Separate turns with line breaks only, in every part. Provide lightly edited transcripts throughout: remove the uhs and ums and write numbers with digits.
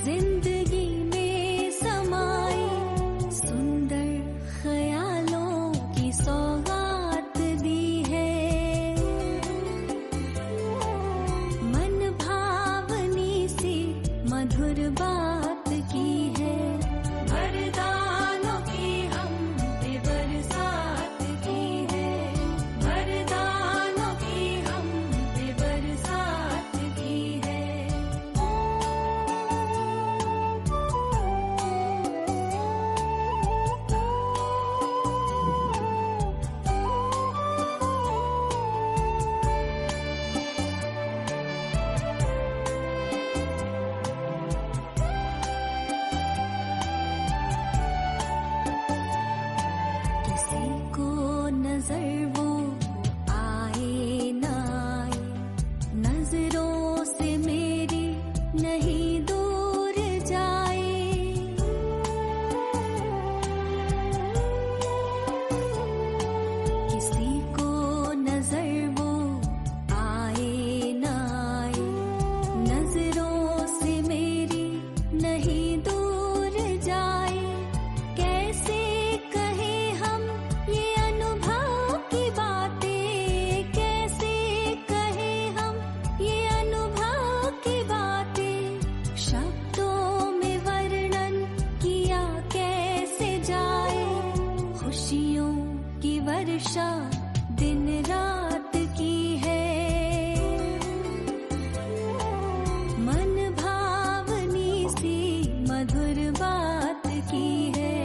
जिंदगी में समाई सुंदर ख्यालों की सौगात दी है, मन भावनी सी मधुर बात की है, वरदानों की हम पे बरसात की है, वरदानों की हम पे बरसात की है। किसी को नजर वो आए ना आए, नजरों से मेरी नहीं दूर जाए, किसी को नजर वो आए ना आए, नजरों से मेरी नहीं दूर जाए, कैसे कहे हम ये अनुभव की बातें, कैसे कहे हम ये अनुभव की बातें, शब्दों में वर्णन किया कैसे जाए, खुशियों की वर्षा दिन रात की है, मन भावनी सी मधुर बात की है,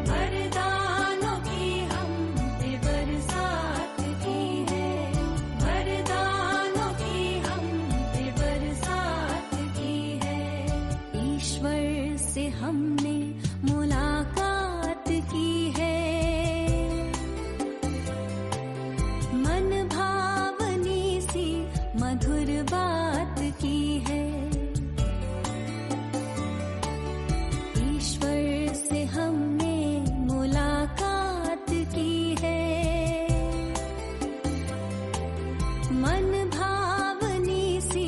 वरदानों की हम पे बरसात की है, वरदानों की हम पे बरसात की है, ईश्वर से हमने मुलाकात की है, मन भावनी सी मधुर बात की है, ईश्वर से हमने मुलाकात की है, मन भावनी सी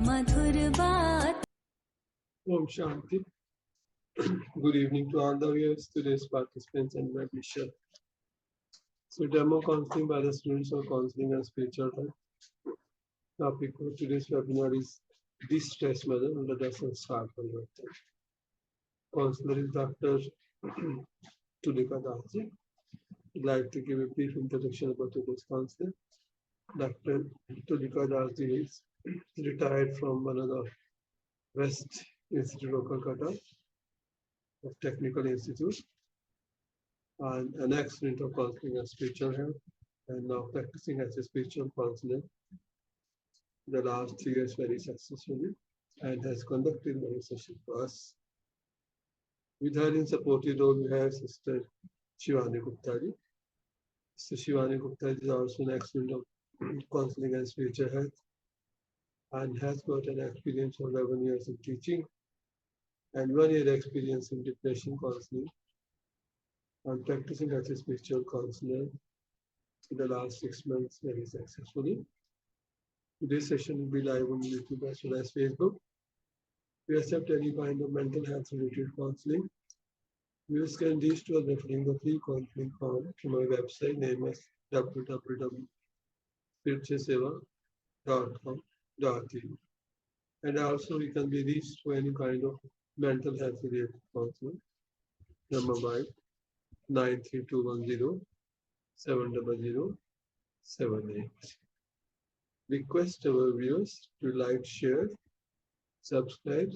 मधुर बात।
Om Shanti. Good evening to all the viewers, today's participants and my mission. So demo counseling by the students of counseling and spiritual health. Topic for today's webinar is distress mother and the lesson start for your time. Counselor is Dr. Tulika Dasi. I'd like to give a brief introduction about today's counselor. Dr. Tulika Dasi is retired from one of the West Institute of Calcutta of Technical Institute and an ex-student of counseling and spiritual health, and now practicing as a spiritual counselor the last 3 years very successfully, and has conducted many sessions for us. With her in supportive role, we have Sister Shivani Guptari. Sister Shivani Guptari is also an ex-student of counseling and spiritual health and has got an experience of 11 years in teaching and 1 year experience in depression counseling, and practicing as a spiritual counselor in the last 6 months very successfully. Today's session will be live on YouTube as well as Facebook. We accept any kind of mental health related counseling. Viewers can reach to us by filling the free counseling form from our website name as www.spiritualseva.com.in, and also we can be reached to any kind of mental health related counseling. Number 93210 70078. Request our viewers to like, share, subscribe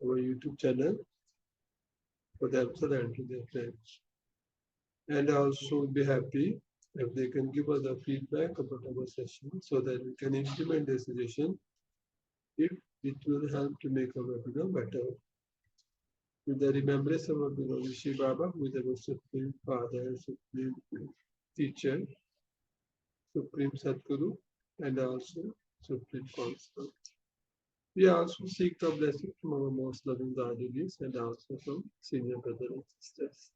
our YouTube channel for themselves and to their friends. And also be happy if they can give us a feedback about our session so that we can implement the suggestion if it will help to make our webinar better. With the remembrance of our beloved Rishi Baba, with our Supreme Father, Supreme Teacher, Supreme Sadguru, and also Supreme Counselor. We also seek the blessing from our most loving guardians and also from senior brothers and sisters.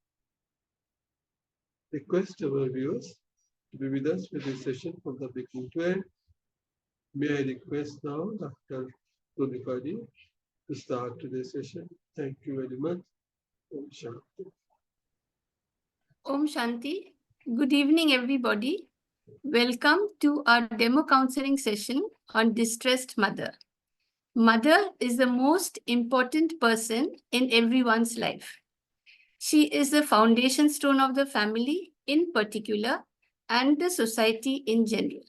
Request our viewers to be with us for this session from the beginning to end. May I request now Dr. truly for you to start today's session. Thank you very much. Om Shanti.
Om Shanti. Good evening, everybody. Welcome to our demo counseling session on distressed mother. Mother is the most important person in everyone's life. She is the foundation stone of the family in particular and the society in general.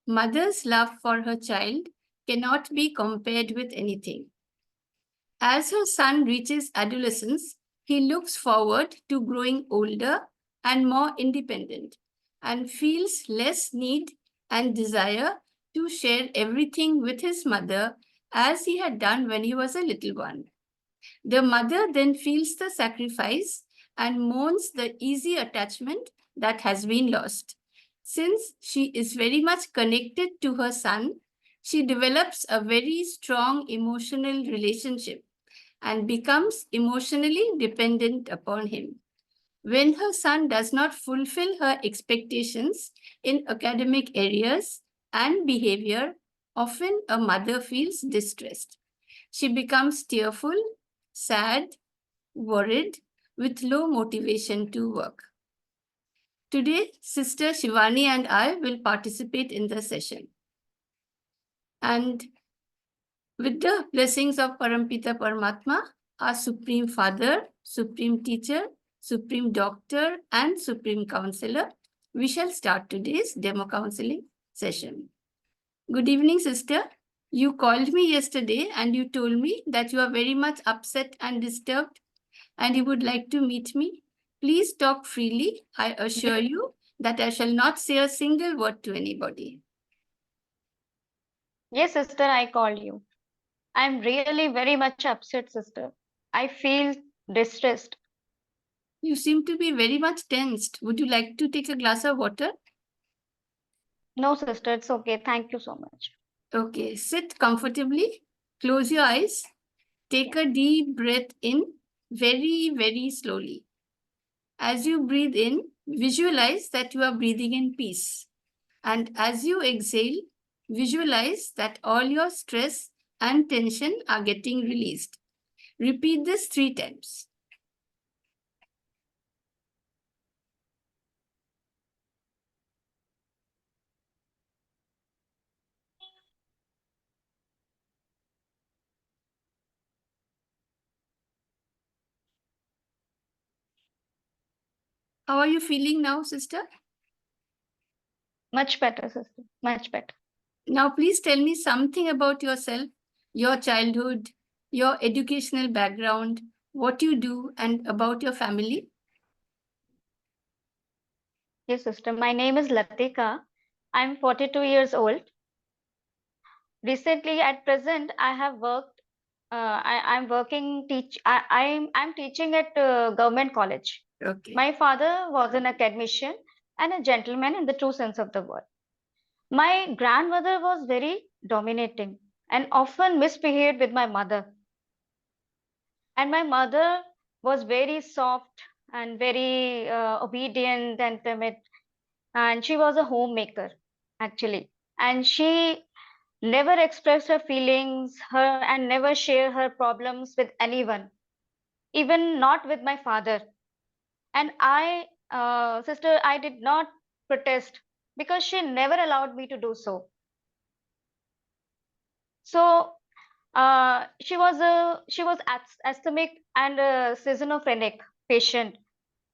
Mother's love for her child cannot be compared with anything. As her son reaches adolescence, he looks forward to growing older and more independent and feels less need and desire to share everything with his mother as he had done when he was a little one. The mother then feels the sacrifice and mourns the easy attachment that has been lost. Since she is very much connected to her son, she develops a very strong emotional relationship and becomes emotionally dependent upon him. When her son does not fulfill her expectations in academic areas and behavior, often a mother feels distressed. She becomes tearful, sad, worried, with low motivation to work. Today, Sister Shivani and I will participate in the session. And with the blessings of Parampita Paramatma, our Supreme Father, Supreme Teacher, Supreme Doctor, and Supreme Counselor, we shall start today's demo counseling session. Good evening, sister. You called me yesterday and you told me that you are very much upset and disturbed and you would like to meet me. Please talk freely. I assure you that I shall not say a single word to anybody.
Yes, sister, I called you. I'm really very much upset, sister. I feel distressed.
You seem to be very much tensed. Would you like to take a glass of water?
No, sister, it's okay. Thank you so much.
Okay, sit comfortably. Close your eyes. Take a deep breath in very, very slowly. As you breathe in, visualize that you are breathing in peace. And as you exhale, visualize that all your stress and tension are getting released. Repeat this 3 times. How are you feeling now, sister?
Much better, sister. Much better.
Now, please tell me something about yourself, your childhood, your educational background, what you do, and about your family.
Yes, sister. My name is Latika. I'm 42 years old. Recently, at present, I have worked. I'm working. I'm teaching at government college.
Okay.
My father was an academician and a gentleman in the true sense of the word. My grandmother was very dominating and often misbehaved with my mother. And my mother was very soft and very obedient and timid. And she was a homemaker, actually. And she never expressed her feelings, her and never shared her problems with anyone, even not with my father. And sister, I did not protest because she never allowed me to do so. So she was asthmatic and schizophrenic patient.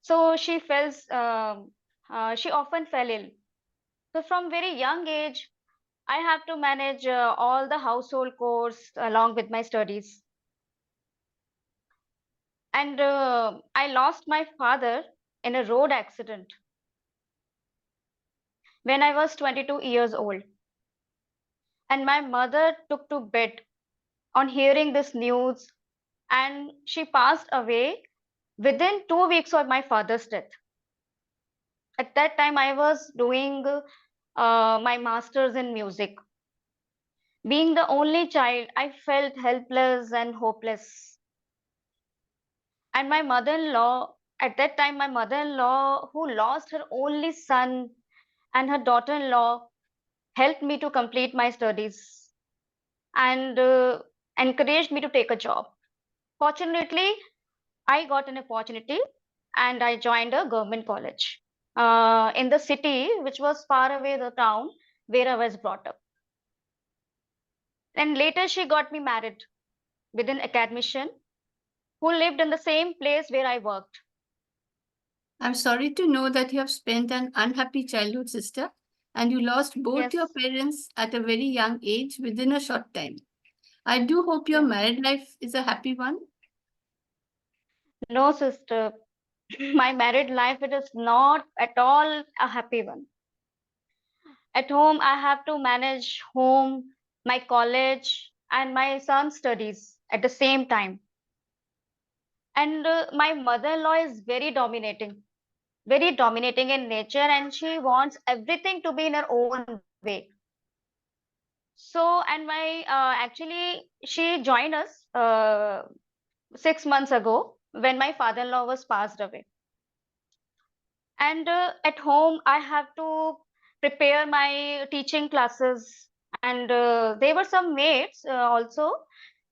So she often fell ill. So from very young age, I have to manage all the household chores along with my studies. And I lost my father in a road accident when I was 22 years old. And my mother took to bed on hearing this news, and she passed away within 2 weeks of my father's death. At that time, I was doing my master's in music. Being the only child, I felt helpless and hopeless. And my mother-in-law, at that time, my mother-in-law, who lost her only son, and her daughter-in-law helped me to complete my studies. and encouraged me to take a job. Fortunately, I got an opportunity and I joined a government college in the city, which was far away the town where I was brought up. And later she got me married with an academician who lived in the same place where I worked.
I'm sorry to know that you have spent an unhappy childhood, sister, and you lost both
Yes.
your parents at a very young age within a short time. I do hope your
Yeah.
married life is a happy one.
No, sister, my married life, it is not at all a happy one. At home, I have to manage home, my college, and my son's studies at the same time. And my mother-in-law is very dominating in nature, and she wants everything to be in her own way. So, and my actually, she joined us 6 months ago when my father-in-law was passed away. And at home, I have to prepare my teaching classes, and there were some maids also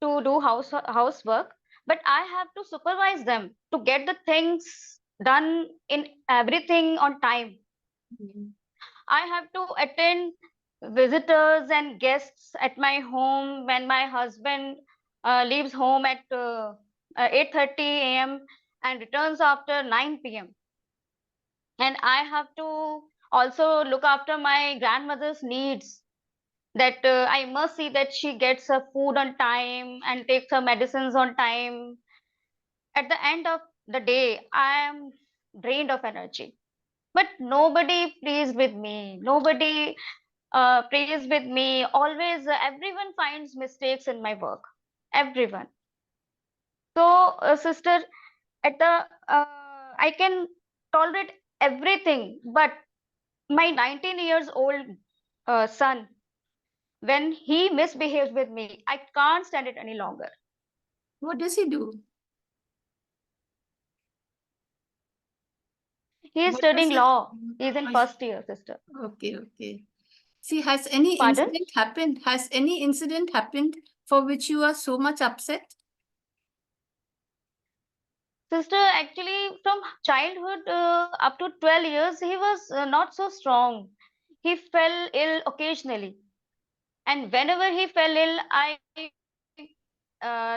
to do housework, but I have to supervise them to get the things done in everything on time. I have to attend visitors and guests at my home when my husband leaves home at 8:30 a.m. and returns after 9 p.m. And I have to also look after my grandmother's needs, that I must see that she gets her food on time and takes her medicines on time. At the end of the day, I am drained of energy. But nobody pleased with me. Nobody prays with me. Always, everyone finds mistakes in my work. Everyone. So, sister, at the I can tolerate everything, but my 19 years old son, when he misbehaves with me, I can't stand it any longer.
What does he do?
He is
What was
studying
his...
law. He is in
Oh,
first year, sister.
okay, okay. See, has any
Pardon?
incident happened? Has any incident happened for which you are so much upset?
Sister, actually, from childhood up to 12 years, he was not so strong. He fell ill occasionally. And whenever he fell ill, I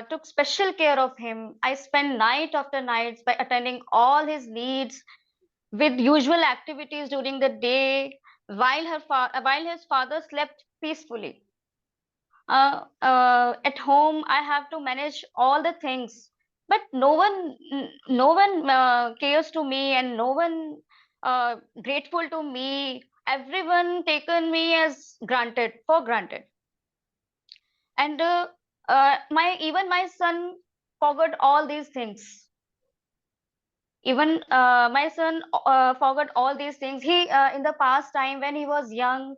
took special care of him. I spent night after nights by attending all his needs with usual activities during the day while his father slept peacefully. At home, I have to manage all the things, but no one cares to me, and no one grateful to me. Everyone taken me as granted, for granted. And my even my son forgot all these things. Even my son forgot all these things. He in the past time when he was young,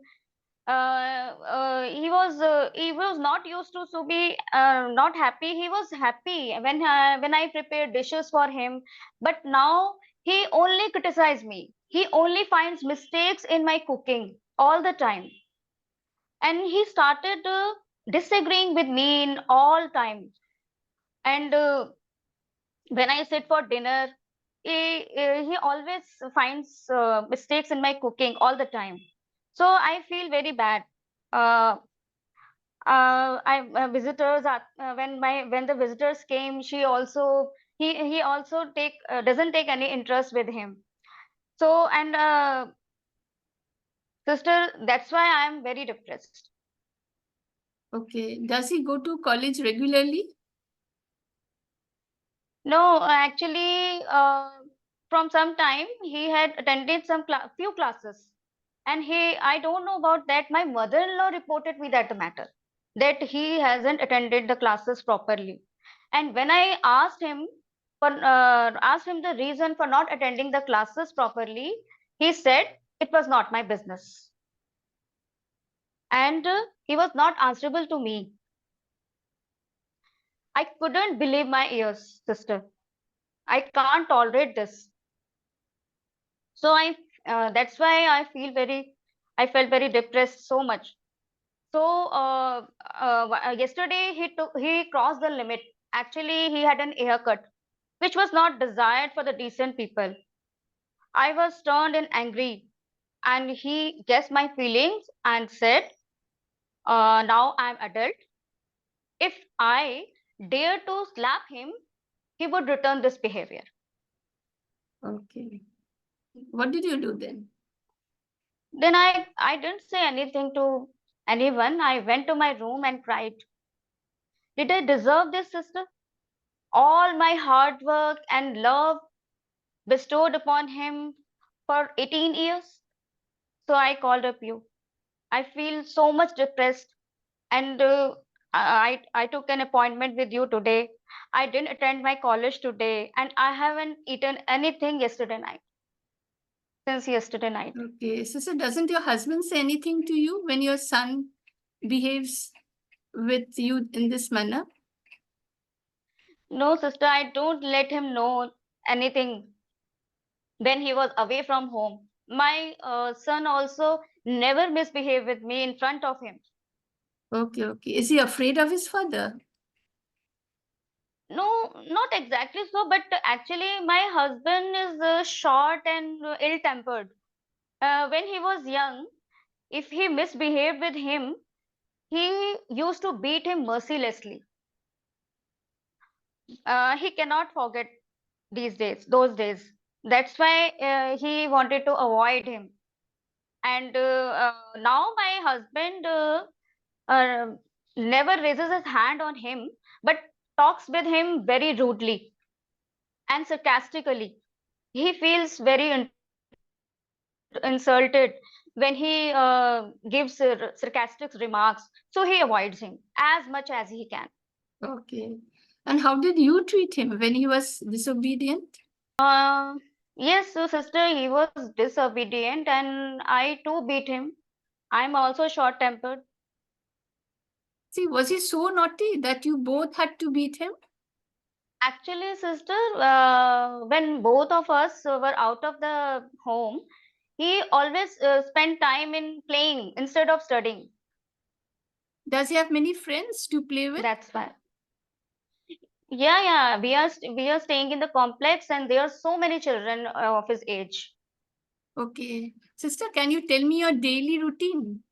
he was not used to be not happy. He was happy when I prepared dishes for him. But now he only criticizes me. He only finds mistakes in my cooking all the time, and he started disagreeing with me in all time. And when I sit for dinner, he always finds mistakes in my cooking all the time. So I feel very bad. Uh, I visitors are when the visitors came, he also take doesn't take any interest with him. So and sister, that's why I am very depressed.
Okay. Does he go to college regularly?
No, actually, from some time he had attended some few classes, and I don't know about that. My mother-in-law reported me that matter, that he hasn't attended the classes properly. And when I asked him the reason for not attending the classes properly, he said it was not my business, and he was not answerable to me. I couldn't believe my ears, sister. I can't tolerate this. So that's why I felt very depressed so much. So yesterday he crossed the limit. Actually, he had an haircut, which was not desired for the decent people. I was turned and angry, and he guessed my feelings and said, "Now I'm adult. If I dare to slap him, he would return this behavior."
Okay. What did you do then?
Then I didn't say anything to anyone. I went to my room and cried. Did I deserve this, sister? All my hard work and love bestowed upon him for 18 years. So I called up you. I feel so much depressed, and I took an appointment with you today. I didn't attend my college today, and I haven't eaten anything yesterday night, since yesterday night.
Okay. Sister, doesn't your husband say anything to you when your son behaves with you in this manner?
No, sister, I don't let him know anything when he was away from home. My son also never misbehaved with me in front of him.
Okay, okay. Is he afraid of his father?
No, not exactly so, but actually, my husband is short and ill-tempered. When he was young, if he misbehaved with him, he used to beat him mercilessly. He cannot forget these days, those days. That's why he wanted to avoid him. And now my husband uh, never raises his hand on him, but talks with him very rudely and sarcastically. He feels very insulted when he gives sarcastic remarks, so he avoids him as much as he can.
Okay. And how did you treat him when he was disobedient?
Uh, yes, so sister, he was disobedient, and I too beat him. I'm also short-tempered.
See, was he so naughty that you both had to beat him?
Actually, sister, when both of us were out of the home, he always spent time in playing instead of studying.
Does he have many friends to play with?
That's why. Yeah, yeah, we are staying in the complex, and there are so many children of his age.
Okay. Sister, can you tell me your daily routine?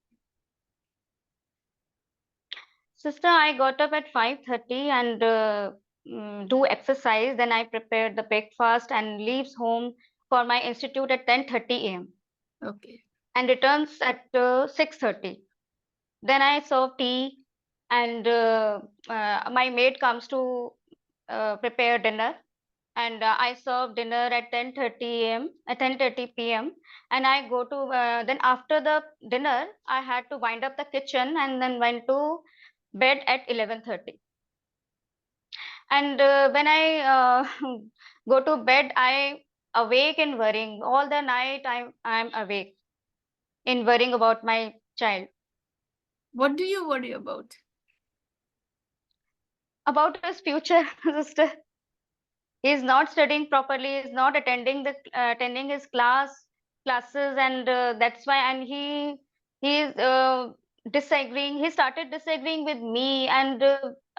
Sister, I got up at 5:30 and do exercise. Then I prepared the breakfast and leaves home for my institute at 10:30 a.m.
Okay.
and returns at 6:30. Then I serve tea, and my maid comes to prepare dinner. And I serve dinner at 10:30 a.m. at 10:30 p.m. And I go to then after the dinner, I had to wind up the kitchen and then went to bed at 11:30. And when I go to bed, I awake in worrying all the night. I'm awake in worrying about my child,
What do you worry about?
about his future, sister. He's not studying properly. He's not attending his classes, and that's why. And he's disagreeing. He started disagreeing with me, and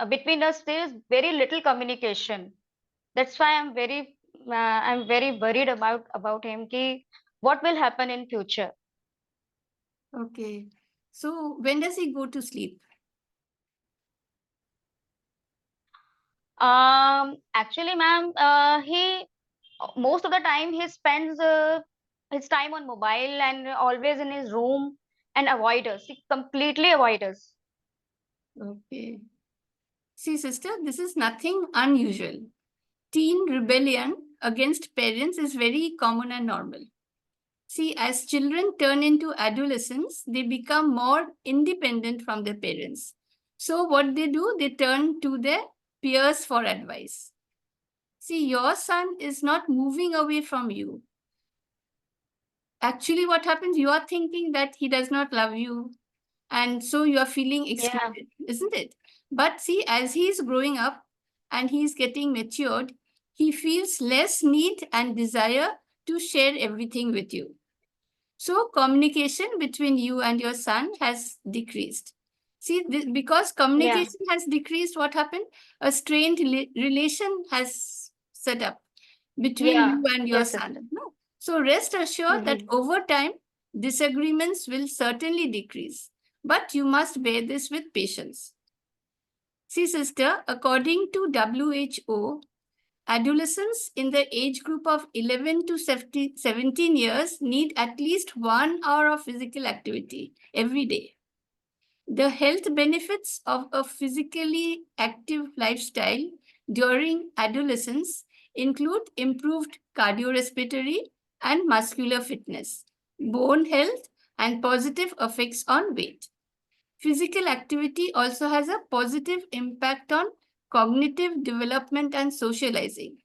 between us there is very little communication. That's why I'm very worried about him. Ki what will happen in future?
Okay. So when does he go to sleep?
Actually, ma'am, he most of the time he spends his time on mobile and always in his room and avoid us. He completely avoid us.
Okay. See, sister, this is nothing unusual. Teen rebellion against parents is very common and normal. See, as children turn into adolescence, they become more independent from their parents. So, what they do, they turn to their peers for advice. See, your son is not moving away from you. Actually, what happens, you are thinking that he does not love you, and so you are feeling
Yeah,
excluded, isn't it? But see, as he is growing up and he is getting matured, he feels less need and desire to share everything with you. So communication between you and your son has decreased. See, because communication has decreased, what happened? A strained relation has set up between you and your
Yes,
son.
sister.
No? So rest assured that
Mhm.
over time, disagreements will certainly decrease. But you must bear this with patience. See, sister, according to WHO, adolescents in the age group of 11 to 17 years need at least 1 hour of physical activity every day. The health benefits of a physically active lifestyle during adolescence include improved cardiorespiratory and muscular fitness, bone health, and positive effects on weight. Physical activity also has a positive impact on cognitive development and socializing.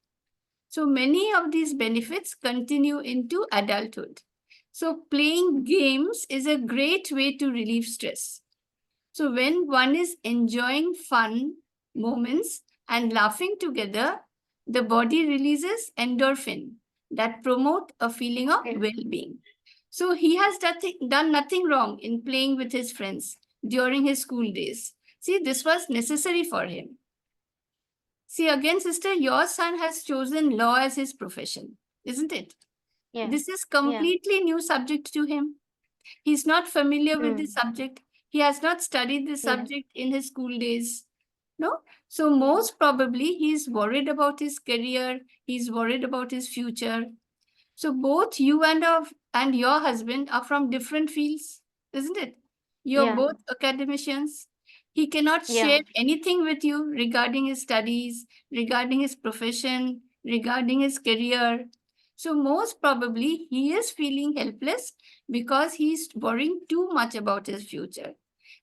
So many of these benefits continue into adulthood. So playing games is a great way to relieve stress. So when one is enjoying fun moments and laughing together, the body releases endorphin that promote a feeling of
Okay.
well-being. So he has done nothing wrong in playing with his friends during his school days. See, this was necessary for him. See, again, sister, your son has chosen law as his profession, isn't it?
Yeah.
This is
Yeah.
completely new subject to him. He's not familiar with the
Mm.
subject. He has not studied the
Yeah.
subject in his school days. No? So most probably he's worried about his career. He's worried about his future. So both you and your husband are from different fields, isn't it? You're
Yeah.
both academicians. He cannot
Yeah.
share anything with you regarding his studies, regarding his profession, regarding his career. So most probably he is feeling helpless because he's worrying too much about his future.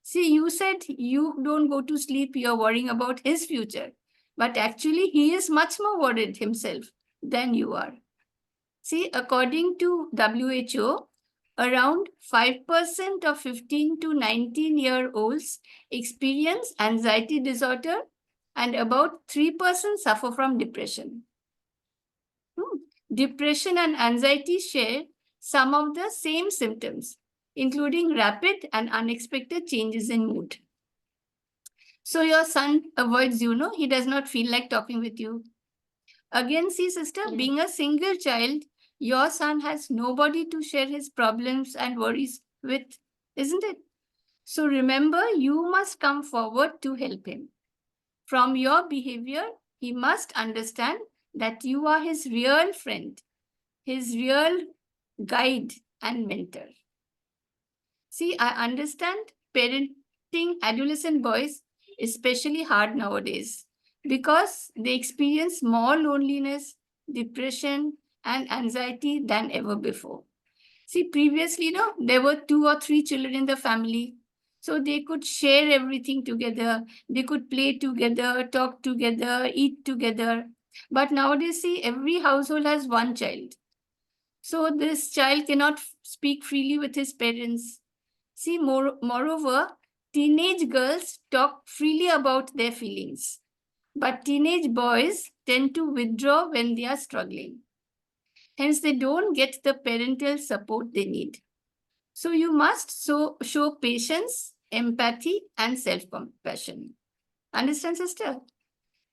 See, you said you don't go to sleep, you're worrying about his future. But actually, he is much more worried himself than you are. See, according to WHO, around 5% of 15 to 19-year-olds experience anxiety disorder and about 3% suffer from depression. Depression and anxiety share some of the same symptoms, including rapid and unexpected changes in mood. So your son avoids you, no? He does not feel like talking with you. Again, see, sister,
Yeah.
being a single child, your son has nobody to share his problems and worries with, isn't it? So remember, you must come forward to help him. From your behavior, he must understand that you are his real friend, his real guide and mentor. See, I understand parenting adolescent boys especially hard nowadays because they experience more loneliness, depression, and anxiety than ever before. See, previously, there were 2 or 3 children in the family. So they could share everything together. They could play together, talk together, eat together. But nowadays, see, every household has one child. So this child cannot speak freely with his parents. See, moreover, teenage girls talk freely about their feelings, but teenage boys tend to withdraw when they are struggling. Hence, they don't get the parental support they need. So, you must show patience, empathy, and self compassion. Understand, sister?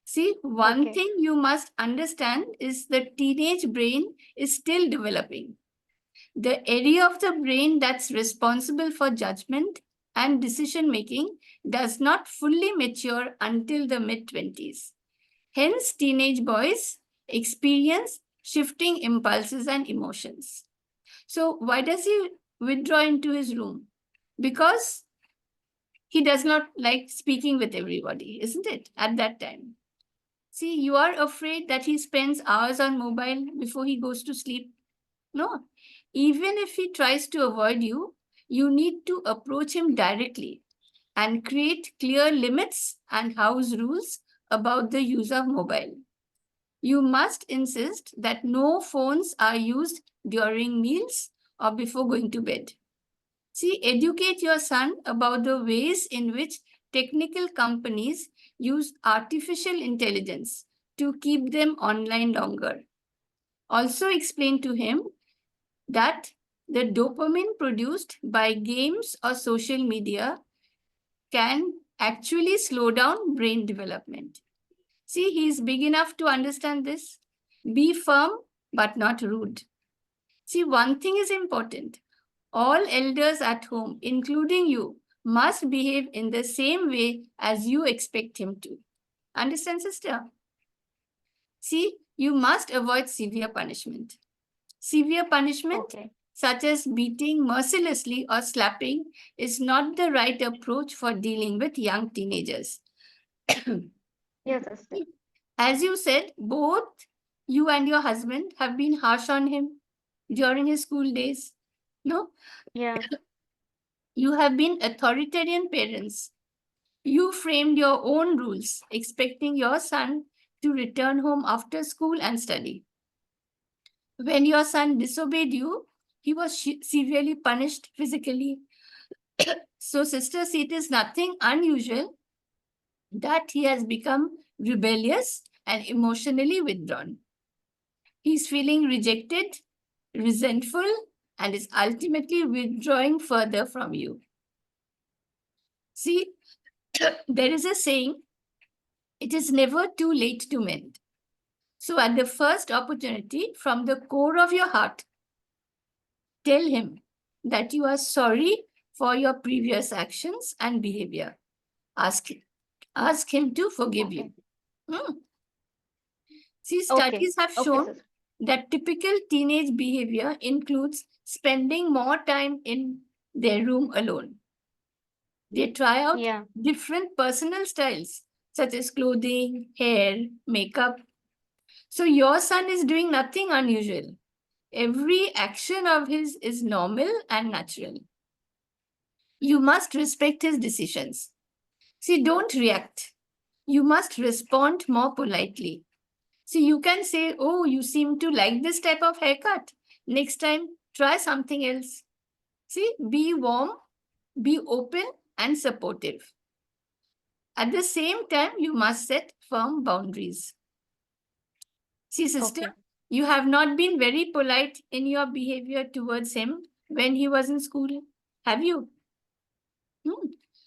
See, one
Okay.
thing you must understand is the teenage brain is still developing. The area of the brain that's responsible for judgment and decision making does not fully mature until the mid 20s. Hence, teenage boys experience shifting impulses and emotions. So, why does he withdraw into his room? Because he does not like speaking with everybody, isn't it? At that time. See, you are afraid that he spends hours on mobile before he goes to sleep. No, even if he tries to avoid you, you need to approach him directly and create clear limits and house rules about the use of mobile. You must insist that no phones are used during meals or before going to bed. See, educate your son about the ways in which technical companies use artificial intelligence to keep them online longer. Also, explain to him that the dopamine produced by games or social media can actually slow down brain development. See, he is big enough to understand this. Be firm, but not rude. See, one thing is important. All elders at home, including you, must behave in the same way as you expect him to. Understand, sister? See, you must avoid severe punishment. Severe punishment,
Okay.
such as beating mercilessly or slapping, is not the right approach for dealing with young teenagers.
Yes, sister.
As you said, both you and your husband have been harsh on him during his school days. No?
Yeah.
You have been authoritarian parents. You framed your own rules, expecting your son to return home after school and study. When your son disobeyed you, he was severely punished physically. So, sister, see, it is nothing unusual that he has become rebellious and emotionally withdrawn. He's feeling rejected, resentful, and is ultimately withdrawing further from you. See, there is a saying, it is never too late to mend. So, at the first opportunity, from the core of your heart, tell him that you are sorry for your previous actions and behavior. Ask him to forgive you.
Okay.
See,
Okay.
studies have
Okay,
shown
sister.
that typical teenage behavior includes spending more time in their room alone. They try out
Yeah.
different personal styles, such as clothing, hair, makeup. So, your son is doing nothing unusual. Every action of his is normal and natural. You must respect his decisions. See, don't react. You must respond more politely. See, you can say, oh, you seem to like this type of haircut. Next time, try something else. See, be warm, be open, and supportive. At the same time, you must set firm boundaries. See, sister,
Okay.
you have not been very polite in your behavior towards him when he was in school, have you?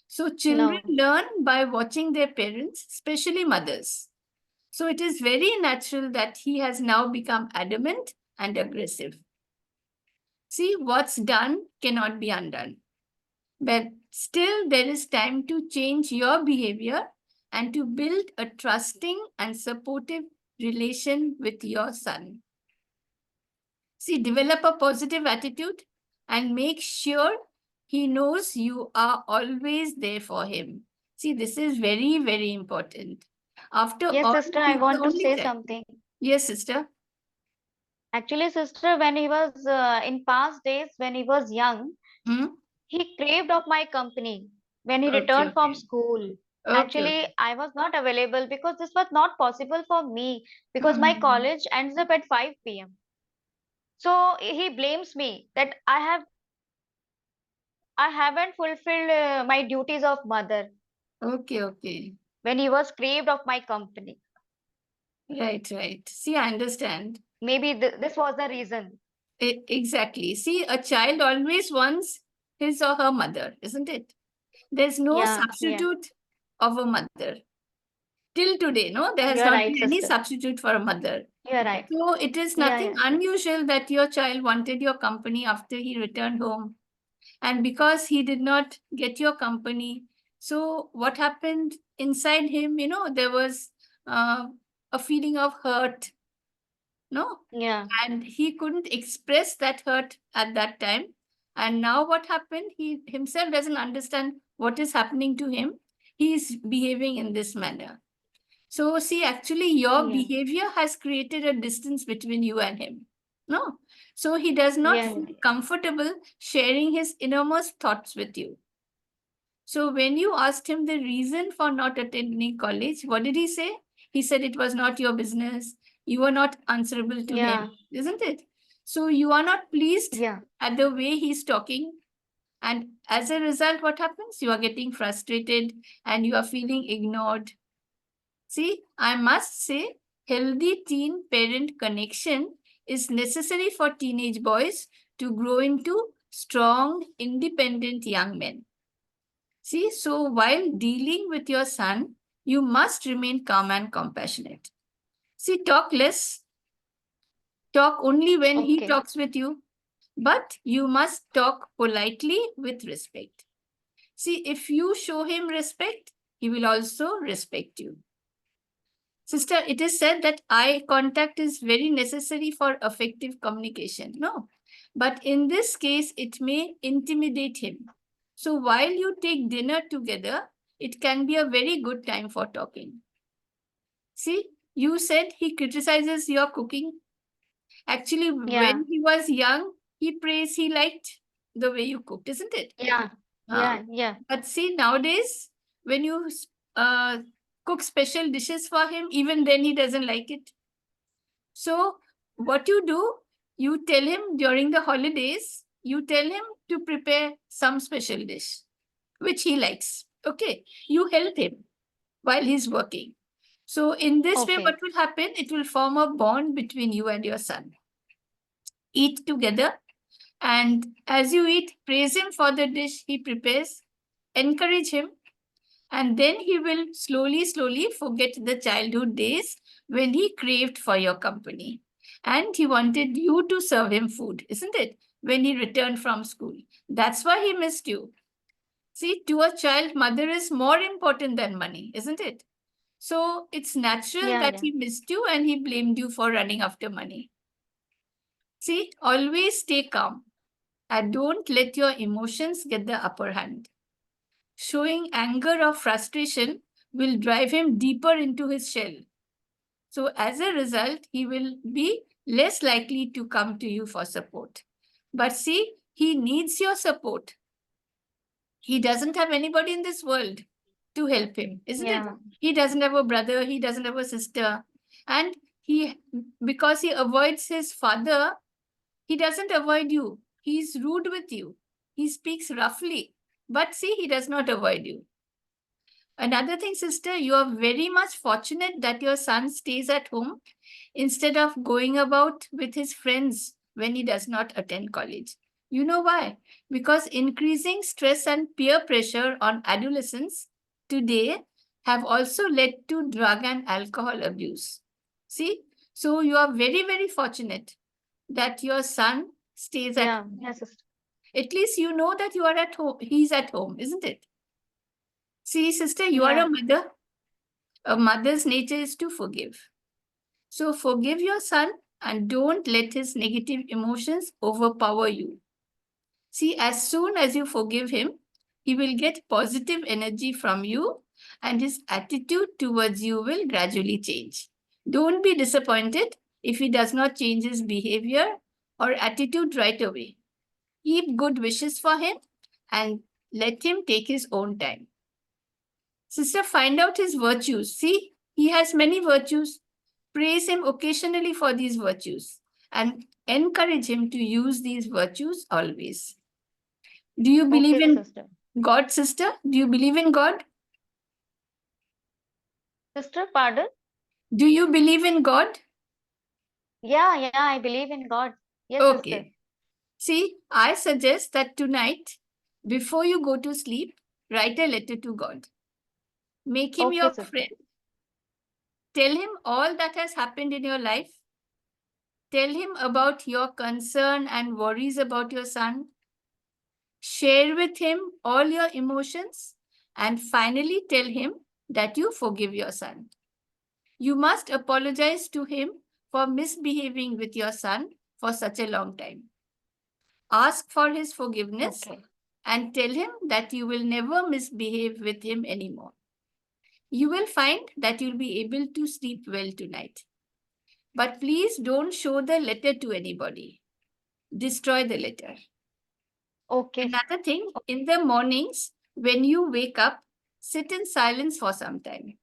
So, children
No.
learn by watching their parents, especially mothers. So, it is very natural that he has now become adamant and aggressive. See, what's done cannot be undone. But still, there is time to change your behavior and to build a trusting and supportive relation with your son. See, develop a positive attitude and make sure he knows you are always there for him. See, this is very, very important. After
Yes,
all,
sister, I
he's the
want to
only
say
child.
something.
Yes, sister.
Actually, sister, when he was in past days, when he was young,
Hmm?
he craved of my company when he
Okay,
returned from
okay.
school.
Okay,
Actually,
okay.
I was not available because this was not possible for me because my
Hmm.
college ends up at 5 p.m. So he blames me that I haven't fulfilled my duties of mother
Okay, okay.
when he was craved of my company.
Right, right. See, I understand.
Maybe this was the reason.
Exactly. See, a child always wants his or her mother, isn't it? There's no
Yeah, yeah.
substitute of a mother. Till today, no, there has
You're
not
right,
been any
sister.
substitute for a mother.
You're right.
So it is
Yeah,
nothing
yeah.
unusual that your child wanted your company after he returned home. And because he did not get your company, so what happened inside him, there was uh, a feeling of hurt, no?
Yeah,
And he couldn't express that hurt at that time. And now what happened? He himself doesn't understand what is happening to him. He is behaving in this manner. So, see, actually, your
yeah,
behavior has created a distance between you and him. No. So, he does not
yeah,
feel
yeah.
comfortable sharing his innermost thoughts with you. So, when you asked him the reason for not attending college, what did he say? He said it was not your business. You were not answerable to him,
Yeah,
isn't it? So, you are not pleased
yeah,
at the way he's talking. And as a result, what happens? You are getting frustrated and you are feeling ignored. See, I must say, healthy teen parent connection is necessary for teenage boys to grow into strong, independent young men. See, so while dealing with your son, you must remain calm and compassionate. See, talk less, talk only when he
Okay.
talks with you, but you must talk politely with respect. See, if you show him respect, he will also respect you. Sister, it is said that eye contact is very necessary for effective communication. No, but in this case, it may intimidate him. So while you take dinner together, it can be a very good time for talking. See, you said he criticizes your cooking. Actually,
Yeah.
when he was young, he liked the way you cooked, isn't it?
Yeah.
Uh,
Yeah.
but see, nowadays, when you uh, cook special dishes for him, even then he doesn't like it. So, what you do, you tell him during the holidays, you tell him to prepare some special dish which he likes. Okay, you help him while he's working. So, in this way,
Okay.
what will happen? It will form a bond between you and your son. Eat together, and as you eat, praise him for the dish he prepares, encourage him, and then he will slowly forget the childhood days when he craved for your company. And he wanted you to serve him food, isn't it? When he returned from school. That's why he missed you. See, to a child, mother is more important than money, isn't it? So it's natural that
Yeah.
he missed you and he blamed you for running after money. See, always stay calm and don't let your emotions get the upper hand. Showing anger or frustration will drive him deeper into his shell. So, as a result, he will be less likely to come to you for support. But see, he needs your support. He doesn't have anybody in this world to help him, isn't it?
Yeah.
He doesn't have a brother, he doesn't have a sister. And because he avoids his father, he doesn't avoid you. He's rude with you. He speaks roughly. But see, he does not avoid you. Another thing, sister, you are very much fortunate that your son stays at home instead of going about with his friends when he does not attend college. You know why? Because increasing stress and peer pressure on adolescents today have also led to drug and alcohol abuse. See? So you are very fortunate that your son stays at
Yeah.
home.
Yeah, sister.
At least you know that you are at home. He's at home, isn't it? See, sister, you are
Yeah.
a mother. A mother's nature is to forgive. So forgive your son and don't let his negative emotions overpower you. See, as soon as you forgive him, he will get positive energy from you and his attitude towards you will gradually change. Don't be disappointed if he does not change his behavior or attitude right away. Keep good wishes for him and let him take his own time. Sister, find out his virtues. See, he has many virtues. Praise him occasionally for these virtues and encourage him to use these virtues always. Do you believe
Okay,
in
sister.
God, sister? Do you believe in God?
Sister, pardon?
Do you believe in God?
Yeah. I believe in God. Yes, sister.
Okay. See, I suggest that tonight, before you go to sleep, write a letter to God. Make him
Okay,
your
sister.
friend. Tell him all that has happened in your life. Tell him about your concern and worries about your son. Share with him all your emotions and finally tell him that you forgive your son. You must apologize to him for misbehaving with your son for such a long time. Ask for his forgiveness
Okay.
and tell him that you will never misbehave with him anymore. You will find that you'll be able to sleep well tonight. But please don't show the letter to anybody. Destroy the letter.
Okay.
Another thing, in the mornings, when you wake up, sit in silence for some time.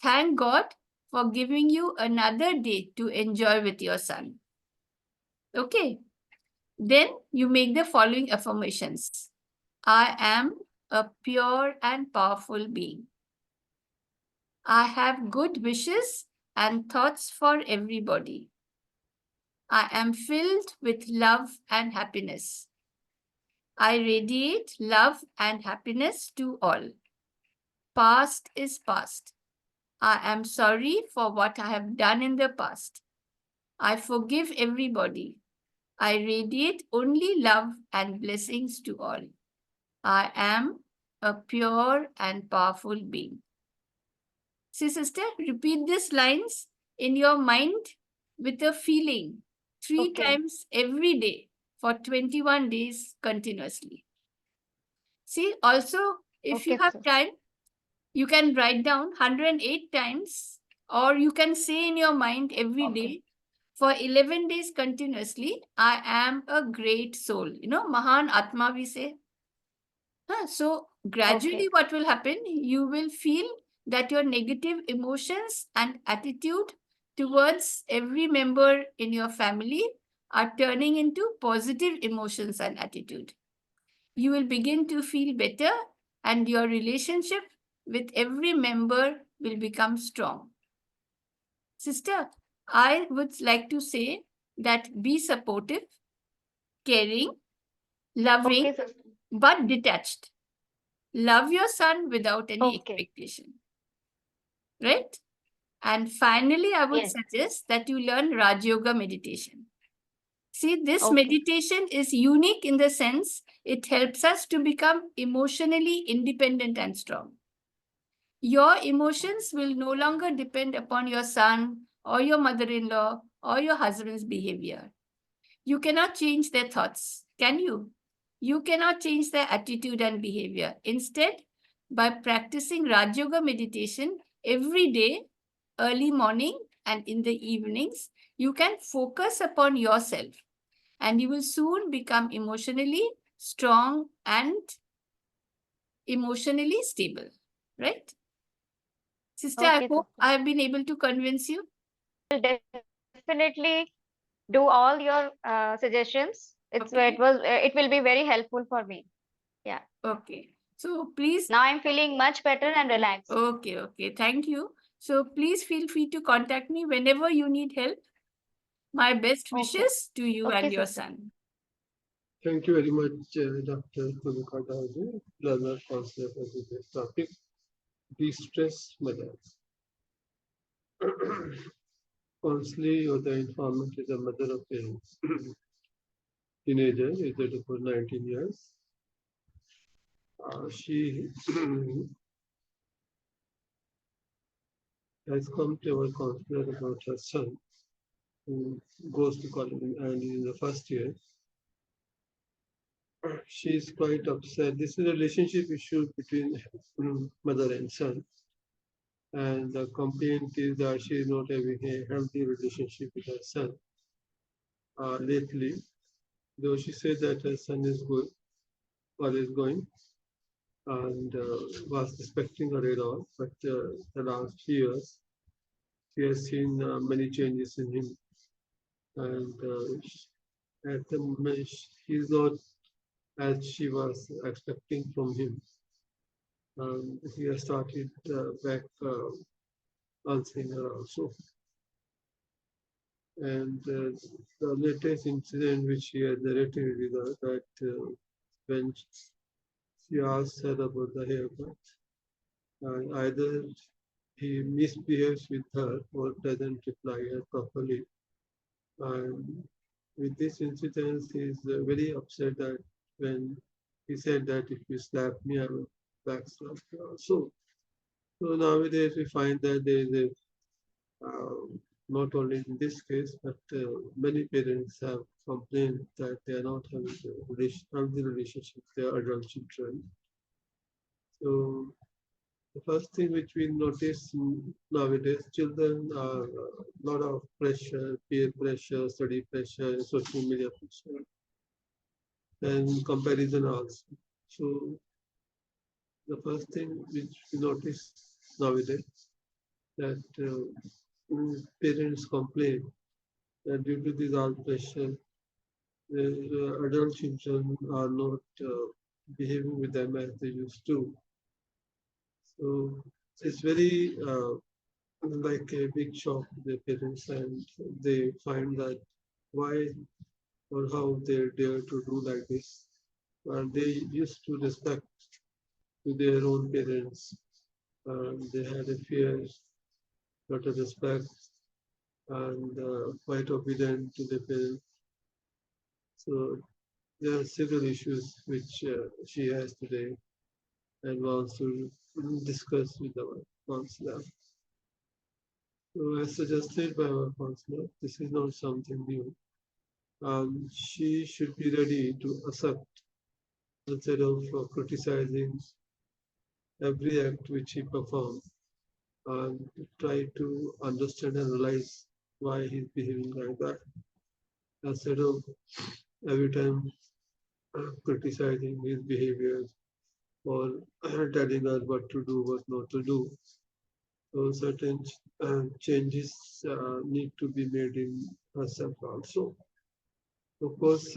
Thank God for giving you another day to enjoy with your son. Okay. Then you make the following affirmations. I am a pure and powerful being. I have good wishes and thoughts for everybody. I am filled with love and happiness. I radiate love and happiness to all. Past is past. I am sorry for what I have done in the past. I forgive everybody. I radiate only love and blessings to all. I am a pure and powerful being. See, sister, repeat these lines in your mind with a feeling 3
Okay.
times every day for 21 days continuously. See, also, if you
Okay,
have
sir.
time, you can write down 108 times, or you can say in your mind every
Okay.
day for 11 days continuously, I am a great soul. You know, Mahan Atma, we say. So gradually
Okay.
what will happen, you will feel that your negative emotions and attitude towards every member in your family are turning into positive emotions and attitude. You will begin to feel better, and your relationship with every member will become strong. Sister, I would like to say that be supportive, caring, loving,
Okay, sir.
but detached. Love your son without any
Okay.
expectation, right? And finally, I would
Yes.
suggest that you learn Raj Yoga meditation. See, this
Okay.
meditation is unique in the sense it helps us to become emotionally independent and strong. Your emotions will no longer depend upon your son or your mother in law or your husband's behavior. You cannot change their thoughts, can you? You cannot change their attitude and behavior. Instead, by practicing Raj Yoga meditation every day, early morning and in the evenings, you can focus upon yourself, and you will soon become emotionally strong and emotionally stable, right? Sister, I
Okay,
hope
sister.
I have been able to convince you.
Will definitely do all your suggestions.
Okay.
It will be very helpful for me. Yeah.
Okay. So please,
Now I'm feeling much better and relaxed.
okay. Thank you. So please feel free to contact me whenever you need help. My best
Okay.
wishes to you
Okay,
and your
sister.
son.
Thank you very much, Dr. Pumika Dawji, learner counselor for today's topic, de-stress mothers. Constantly, or the informant is a mother of a teenager, aged about 19 years. She has come to our counselor about her son, who goes to college and is in the first year. She is quite upset. This is a relationship issue between mother and son. And the complaint is that she is not having a healthy relationship with her son lately. Though she said that her son is good, or is going, and was expecting her at all. But the last years, she has seen many changes in him. And at the moment, he's not as she was expecting from him. He has started back answering her also. And the latest incident which she had narrated with her that when she asked her about the haircut, and either he misbehaves with her or doesn't reply her properly. And with this incident, he is very upset that when he said that if you slap me, I will backslap you also. So nowadays we find that there is a not only in this case, but many parents have complained that they are not having a healthy relationship with their adult children. So the first thing which we notice nowadays, children are a lot of pressure, peer pressure, study pressure, social media pressure, and comparison also. So the first thing which we notice nowadays that parents complain that due to this all pressure, the adult children are not behaving with them as they used to. So it's very like a big shock to their parents, and they find that why or how they dare to do like this. and they used to respect to their own parents. They had a fear, lot of respect, and quite obedient to the parents. So there are several issues which she has today and wants to discuss with our counselor. So as suggested by our counselor, this is not something new. She should be ready to accept instead of criticizing every act which he performs and try to understand and realize why he's behaving like that instead of every time criticizing his behavior or telling us what to do, what not to do. So certain changes need to be made in herself also. Of course,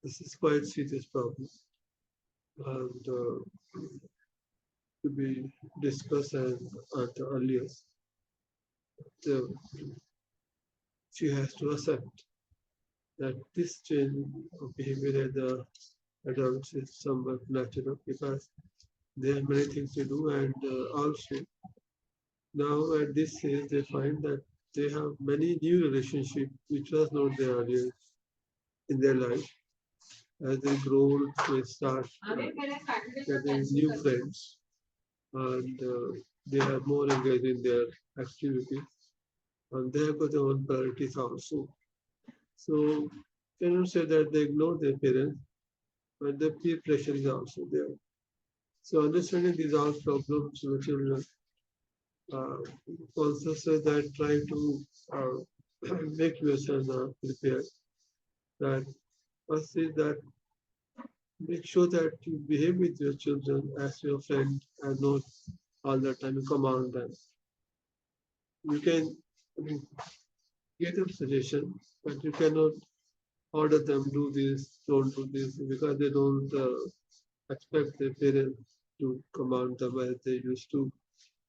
this is quite serious problem and to be discussed and at the earliest. So she has to accept that this change of behavior as the adults is somewhat natural because there are many things to do and also now at this stage they find that they have many new relationships which was not there earlier in their life. As they grow, they start getting new friends and they are more engaged in their activities and they have got their own priorities also. So cannot say that they ignore their parents, but the peer pressure is also there. So understanding these are problems for children, uh, also say that try to make yourself prepared. That first is that make sure that you behave with your children as your friend and not all the time you command them. You can give them suggestion, but you cannot order them do this, don't do this, because they don't expect their parents to command them as they used to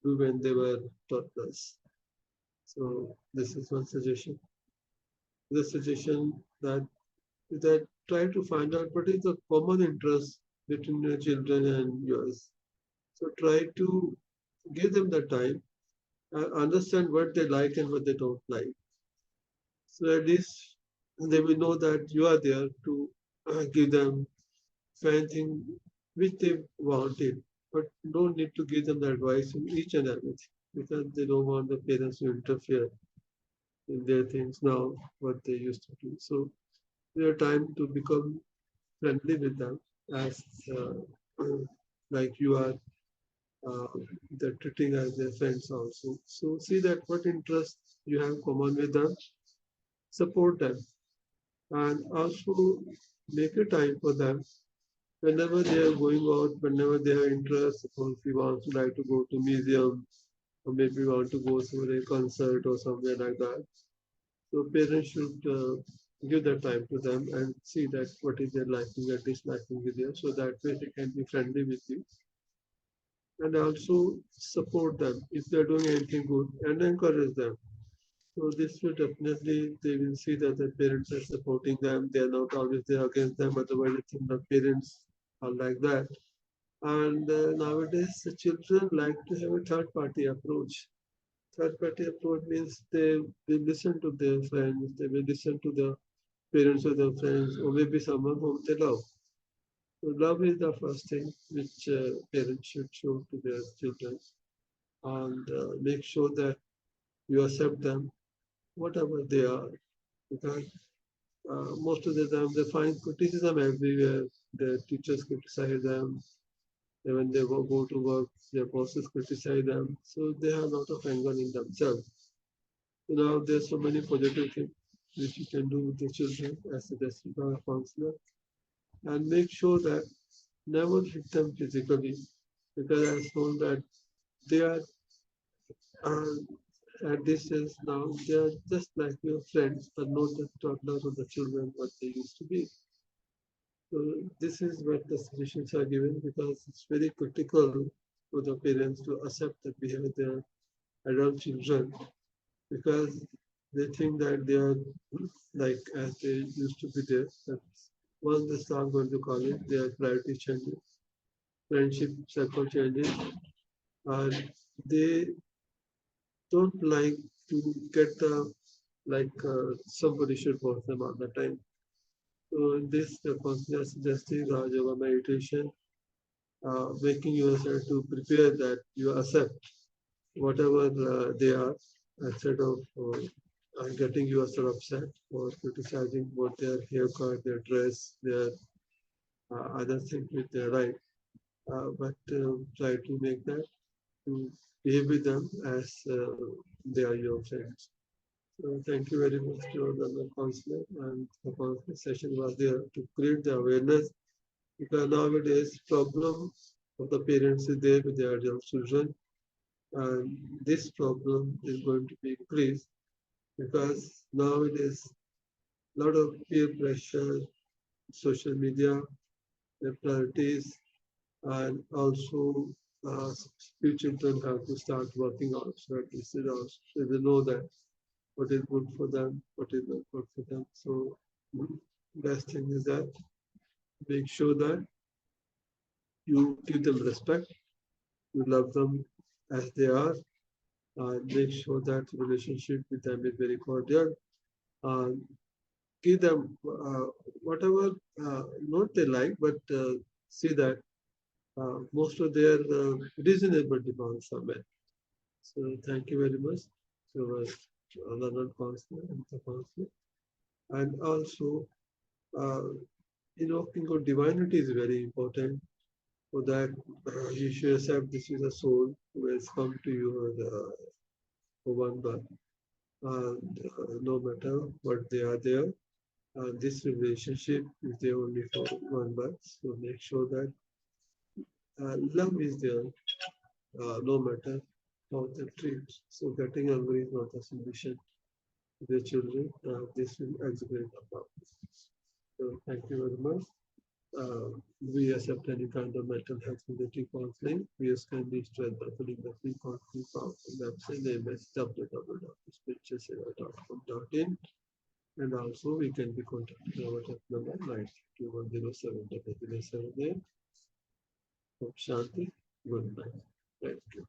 do when they were toddlers. So this is one suggestion. The suggestion that try to find out what is the common interest between your children and yours. So try to give them the time, understand what they like and what they don't like. So at least they will know that you are there to give them anything which they wanted, but don't need to give them the advice in each and everything because they don't want the parents to interfere in their things now, what they used to do. So their time to become friendly with them as like you are uh, they're treating as their friends also. So see that what interests you have common with them, support them, and also make a time for them whenever they are going out, whenever they are interested, or if you want to like to go to museum, or maybe want to go to a concert or somewhere like that. So parents should give that time to them and see that what is their liking and disliking with you, so that way they can be friendly with you and also support them if they're doing anything good and encourage them. So this will definitely they will see that the parents are supporting them. They are not always there against them. Otherwise, I think the parents are like that. And nowadays, the children like to have a third party approach. Third party approach means they will listen to their friends, they will listen to the parents of their friends, or maybe someone whom they love. So love is the first thing which parents should show to their children and make sure that you accept them, whatever they are, because most of the time they find criticism everywhere. Their teachers criticize them. When they go to work, their bosses criticize them. So they have a lot of anger in themselves. You know, there's so many positive things which you can do with the children as suggested by a counselor. And make sure that never hit them physically because I found that they are uh, at this age now, they are just like your friends, but not the toddlers or the children what they used to be. So this is what the suggestions are given because it's very critical for the parents to accept the behavior of their adult children because they think that they are like as they used to be there. That once they start going to college, their priority changes, friendship circle changes, and they don't like to get the somebody should force them all the time. So in this, the consider suggesting yoga meditation, making yourself to prepare that you accept whatever they are, instead of getting yourself upset or criticizing what their haircut, their dress, their other things with their right, but try to make that to behave with them as they are your friends. So thank you very much to the counselor, and the counseling session was there to create the awareness, because nowadays problem of the parents is there with their adult children, and this problem is going to be increased because nowadays a lot of peer pressure, social media, their priorities, and also few children have to start working out. So at least they know that what is good for them, what is not good for them. So best thing is that make sure that you give them respect, you love them as they are, and make sure that relationship with them is very cordial. And give them whatever not they like, but see that most of their reasonable demands are met. So thank you very much to our learned counselor and the counselor. And also, invoking of divinity is very important. For that, you should accept this is a soul who has come to you for one birth. And no matter what they are there, this relationship is there only for one birth. So make sure that love is there, no matter how they treat. So getting angry is not a solution to their children. This will exaggerate the problem. So thank you very much. We accept any kind of mental health related counseling. We can be strength by filling the free counseling form. Website name is www.spiritualsera.com.in. And also we can be contacted on our number 92107 Shanti. Good night. Thank you.